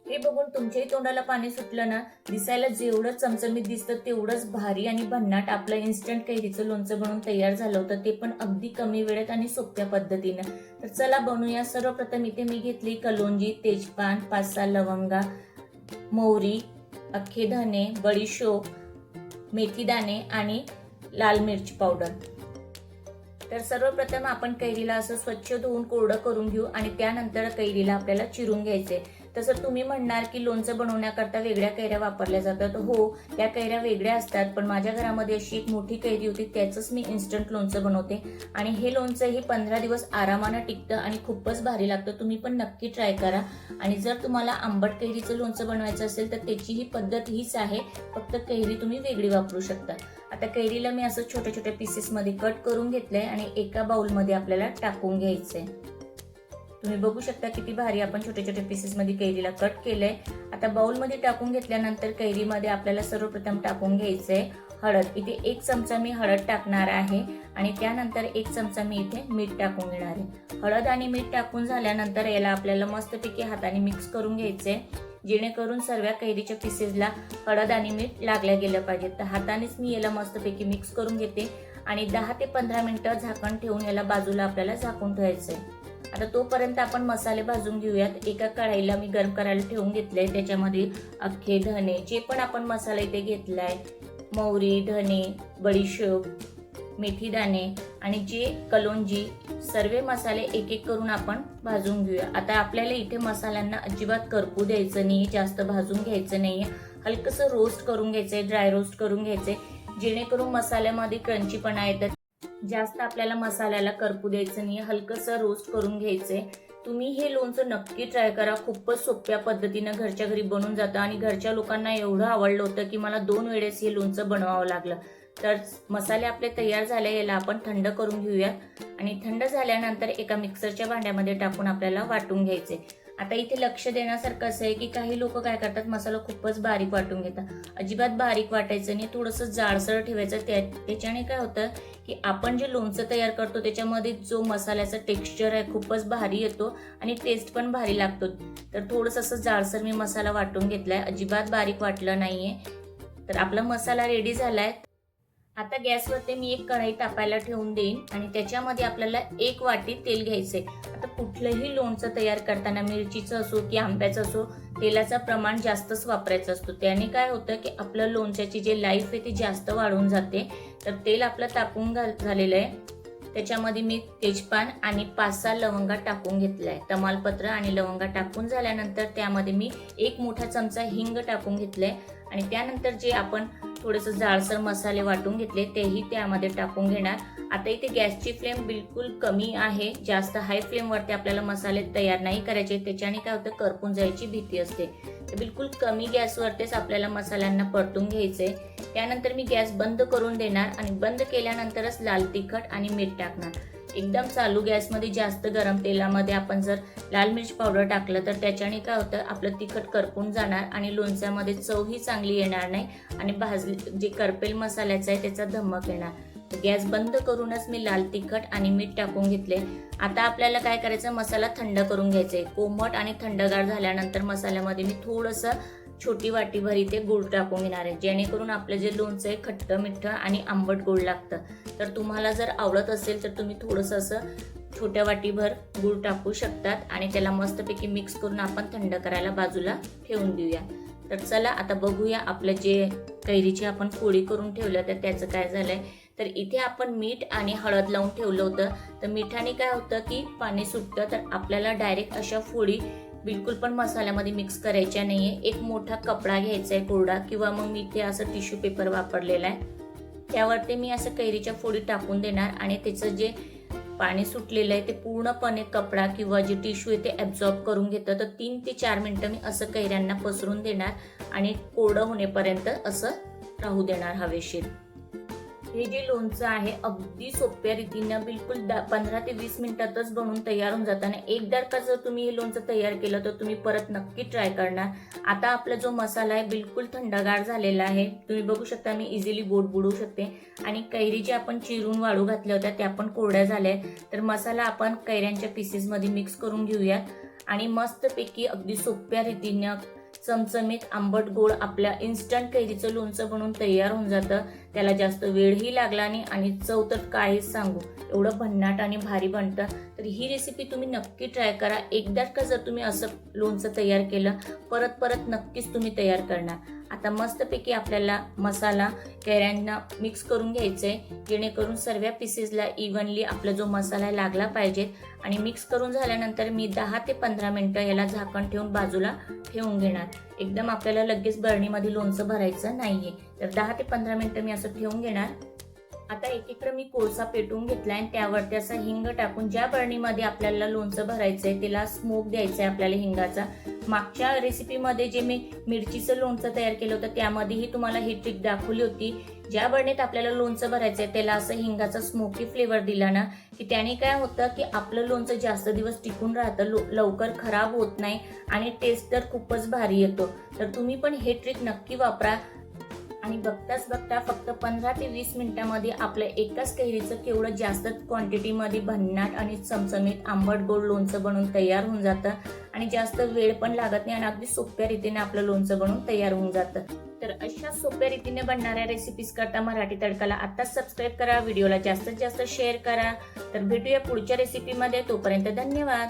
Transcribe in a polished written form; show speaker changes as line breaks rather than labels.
हे बघून तुमच्याही तोंडाला पाणी सुटलं ना? दिसायला जेवढं चमचमीत दिसतं तेवढंच भारी आणि भन्नाट आपलं इन्स्टंट कैरीचं लोणचं बनवून तयार झालं होतं, ते पण अगदी कमी वेळेत आणि सोप्या पद्धतीनं. तर चला बनवूया. सर्वप्रथम इथे मी घेतली कलोंजी, तेजपान, 5-6 लवंगा, मोहरी, अख्खे धने, बडीशोप, मेथीदाणे आणि लाल मिरची पावडर. तर सर्वप्रथम आपण कैरीला असं स्वच्छ धुवून कोरडं करून घेऊ आणि त्यानंतर कैरीला आपल्याला चिरून घ्यायचे. तसं तुम्ही म्हणणार की लोणचं बनवण्याकरता वेगळ्या कैऱ्या वापरल्या जातात. हो, त्या कैऱ्या वेगळ्या असतात, पण माझ्या घरामध्ये अशी एक मोठी कैरी होती, त्याचंच मी इन्स्टंट लोणचं बनवते आणि हे लोणचं ही 15 दिवस आरामानं टिकतं आणि खूपच भारी लागतं. तुम्ही पण नक्की ट्राय करा. आणि जर तुम्हाला आंबट कैरीचं लोणचं बनवायचं असेल तर त्याची ही पद्धत हीच आहे, फक्त कैरी तुम्ही वेगळी वापरू शकता. आता कैरीला मी असं छोट्या छोट्या पीसेस मध्ये कट करून घेतलंय आणि एका बाउल मध्ये आपल्याला टाकून घ्यायचंय. तुम्ही बघू शकता किती भारी आपण छोट्या छोट्या पीसेस मध्ये कैरीला कट केलंय. आता बाउल मध्ये टाकून घेतल्यानंतर कैरीमध्ये आपल्याला सर्वप्रथम टाकून घ्यायचंय हळद. इथे 1 चमचा मी हळद टाकणार आहे आणि त्यानंतर 1 चमचा मी इथे मीठ टाकून घेणार आहे. हळद आणि मीठ टाकून झाल्यानंतर याला आपल्याला मस्तपैकी हाताने मिक्स करून घ्यायचंय, जेणेकरून सर्व कैरीच्या पीसेसला हळद आणि मीठ लागल्या गेलं पाहिजे. तर हातानेच मी याला मस्तपैकी मिक्स करून घेते आणि 10 ते 15 मिनिटं झाकण ठेवून याला बाजूला आपल्याला झाकून ठेवायचंय. आता तोपर्यंत आपण मसाले भाजून घेऊयात. एका कढाईला मी गरम करायला ठेवून घेतलंय, त्याच्यामध्ये अख्खे धने, जे पण आपण मसाला इथे घेतलाय, मोहरी, धने, बडीशोप, मेथीदाणे आणि जे कलोंजी, सर्व मसाले एक एक करून आपण भाजून घेऊया. आता आपल्याला इथे मसाल्यांना अजिबात करपू द्यायचं नाही, जास्त भाजून घ्यायचं नाहीये. हलकसं रोस्ट करून घ्यायचंय, ड्राय रोस्ट करून घ्यायचंय, जेणेकरून मसाल्यामध्ये क्रंचीपणा येतात. जास्त आपल्याला मसाल्याला करपू द्यायचं नाही, हलकसं रोस्ट करून घ्यायचंय. तुम्ही हे लोणचं नक्की ट्राय करा. खूपच सोप्या पद्धतीनं घरच्या घरी बनून जातं आणि घरच्या लोकांना एवढं आवडलं होतं की मला 2 वेळेस हे लोणचं बनवावं लागलं. तर मसाले आपले तयार झाले, याला आपण थंड करून घेऊया आणि थंड झाल्यानंतर एका मिक्सरच्या भांड्यामध्ये टाकून आपल्याला वाटून घ्यायचे. आता इथे लक्ष देण्यासारखं असं आहे की काही लोक काय करतात, मसाला खूपच बारीक वाटून घेतात. अजिबात बारीक वाटायचं नाही, थोडंसं जाडसर ठेवायचं. त्याच्याने काय होतं की आपण जे लोणचं तयार करतो त्याच्यामध्ये जो मसाल्याचा टेक्स्चर आहे खूपच भारी येतो आणि टेस्ट पण भारी लागतो. तर थोडंसं असं जाडसर मी मसाला वाटून घेतलाय, अजिबात बारीक वाटलं नाहीये. तर आपला मसाला रेडी झालाय. आता गॅसवरती मी एक कढाई तापायला ठेवून देईन आणि त्याच्यामध्ये आपल्याला 1 वाटी तेल घ्यायचंय. आता कुठलंही लोणचं तयार करताना मिरचीचं असो की आंब्याचं असो, तेलाचं प्रमाण जास्तच वापरायचं असतो. त्याने काय होतं की आपलं लोणच्याची जे लाईफ आहे ती जास्त वाढून जाते. तर तेल आपलं तापून झालेलं आहे. त्याच्यामध्ये मी तेजपान आणि 5-6 लवंगा टाकून घेतलाय. तमालपत्र आणि लवंगा टाकून झाल्यानंतर त्यामध्ये मी 1 मोठा चमचा हिंग टाकून घेतलाय आणि त्यानंतर जे आपण थोडेसे जाडसर मसाले वाटून घेतले तेही त्यामध्ये टाकून घेणार. आता इथे गॅसची फ्लेम बिलकुल कमी आहे, जास्त हाय फ्लेम वरती आपल्याला मसाले तयार नाही करायचे, त्याच्याने काय होतं करपून जायची भीती असते. तर बिलकुल कमी गॅसवरतीच आपल्याला मसाल्यांना परतून घ्यायचे. त्यानंतर मी गॅस बंद करून देणार आणि बंद केल्यानंतरच लाल तिखट आणि मीठ टाकणार. एकदम चालू गॅसमध्ये जास्त गरम तेलामध्ये आपण जर लाल मिर्च पावडर टाकलं तर त्याच्याने काय होतं, आपलं तिखट करपून जाणार आणि लोणच्यामध्ये चवही चांगली येणार नाही आणि भाजले जे करपेल मसाल्याचं आहे त्याचा धमक येणार. गॅस बंद करूनच मी लाल तिखट आणि मीठ टाकून घेतले. आता आपल्याला काय करायचं, मसाला थंड करून घ्यायचा. कोमट आणि थंडगार झाल्यानंतर मसाल्यामध्ये मी थोडंसं छोटी वाटीभर इथे गूळ टाकून घेणार आहे, जेणेकरून आपलं जे लोणचं आहे खट्ट मिठ्ठ आणि आंबट गोड लागतं. तर तुम्हाला जर आवडत असेल तर तुम्ही थोडंसं असं छोट्या वाटीभर गूळ टाकू शकतात आणि त्याला मस्तपैकी मिक्स करून आपण थंड करायला बाजूला ठेवून देऊया. तर चला आता बघूया आपलं जे कैरीची आपण फोडी करून ठेवलं तर त्याचं काय झालंय. तर इथे आपण मीठ आणि हळद लावून ठेवलं होतं. तर मिठाने काय होतं की पाणी सुटतं. तर आपल्याला डायरेक्ट अशा फोडी बिलकुल पण मसाल्यामध्ये मिक्स करायच्या नाहीये. एक मोठा कपडा घ्यायचा आहे कोरडा, किंवा मग मी इथे असं टिश्यू पेपर वापरलेला आहे, त्यावरती मी असं कैरीच्या फोडी टाकून देणार आणि त्याचं जे पाणी सुटलेलं आहे ते पूर्णपणे कपडा किंवा जे टिश्यू आहे ते ॲब्झॉर्ब करून घेतं. तर 3 ते 4 मिनिटं मी असं कैऱ्यांना पसरून देणार आणि कोरडं होण्यापर्यंत असं राहू देणार हवेशीर. हे जे लोणचं आहे अगदी सोप्या रीतीने बिलकुल 15 ते 20 मिनिटातच बनवून तयार होऊन जाताना एकदा का जर तुम्ही हे लोणचं तयार केलं तर तुम्ही परत नक्की ट्राय करणार. आता आपला जो मसाला आहे बिलकुल थंडगार झालेला आहे. तुम्ही बघू शकता मी इझिली बोट बुडवू शकते आणि कैरी जे आपण चिरून वाळू घातल्या होत्या त्या पण कोरड्या झाल्या. तर मसाला आपण कैऱ्यांच्या पीसेसमध्ये मिक्स करून घेऊयात आणि मस्तपैकी अगदी सोप्या रीतीने चमचमीत आंबट गोड आपल्या इन्स्टंट कैरीचं लोणचं बनवून तयार होऊन जातं. त्याला जास्त वेळही लागला नाही आणि चव तर काहीच सांगू, एवढं भन्नाट आणि भारी बनतं. तर ही रेसिपी तुम्ही नक्की ट्राय करा. एकदाच का जर तुम्ही असं लोणचं तयार केलं, परत परत नक्कीच तुम्ही तयार करणार. आता मस्तपैकी आपल्याला मसाला कैऱ्यांना मिक्स करून घ्यायचा आहे, जेणेकरून सर्व पीसेसला इव्हनली आपला जो मसाला लागला पाहिजे. आणि मिक्स करून झाल्यानंतर मी 10 ते 15 मिनिटं याला झाकण ठेवून बाजूला ठेवून घेणार. एकदम आपल्याला लगेच बरणीमध्ये लोणचं भरायचं नाहीये, तर 10 ते 15 मिनिटं मी असं ठेवून घेणार. आता एकीकडे मी कोळसा पेटवून घेतलाय आणि त्यावरती असा हिंग टाकून ज्या बरणीमध्ये आपल्याला लोणचं भरायचंय त्याला स्मोक द्यायचा आहे आपल्याला हिंगाचा. मागच्या रेसिपीमध्ये जे मी मिरचीचं लोणचं तयार केलं होतं त्यामध्येही तुम्हाला ही ट्रिक दाखवली होती. ज्या बरणीत आपल्याला लोणचं भरायचंय त्याला असं हिंगाचा स्मोकी फ्लेवर दिला ना, की त्याने काय होतं की आपलं लोणचं जास्त दिवस टिकून राहतं, लवकर खराब होत नाही आणि टेस्ट तर खूपच भारी येतो. तर तुम्ही पण हे ट्रिक नक्की वापरा. आणि बघताच बघता फक्त 15 ते 20 मिनिटांमध्ये आपल्या एकाच कैरीचं केवढं जास्त क्वांटिटीमध्ये भन्नाट आणि चमचमीत आंबट गोड लोणचं बनवून तयार होऊन जातं. आणि जास्त वेळ पण लागत नाही आणि अगदी सोप्या रीतीने आपलं लोणचं बनवून तयार होऊन जातं. तर अशा सोप्या रीतीने बनणाऱ्या रेसिपीज करता मराठी तडकाला आताच सबस्क्राईब करा, व्हिडिओला जास्तीत जास्त शेअर करा. तर भेटूया पुढच्या रेसिपीमध्ये, तोपर्यंत धन्यवाद.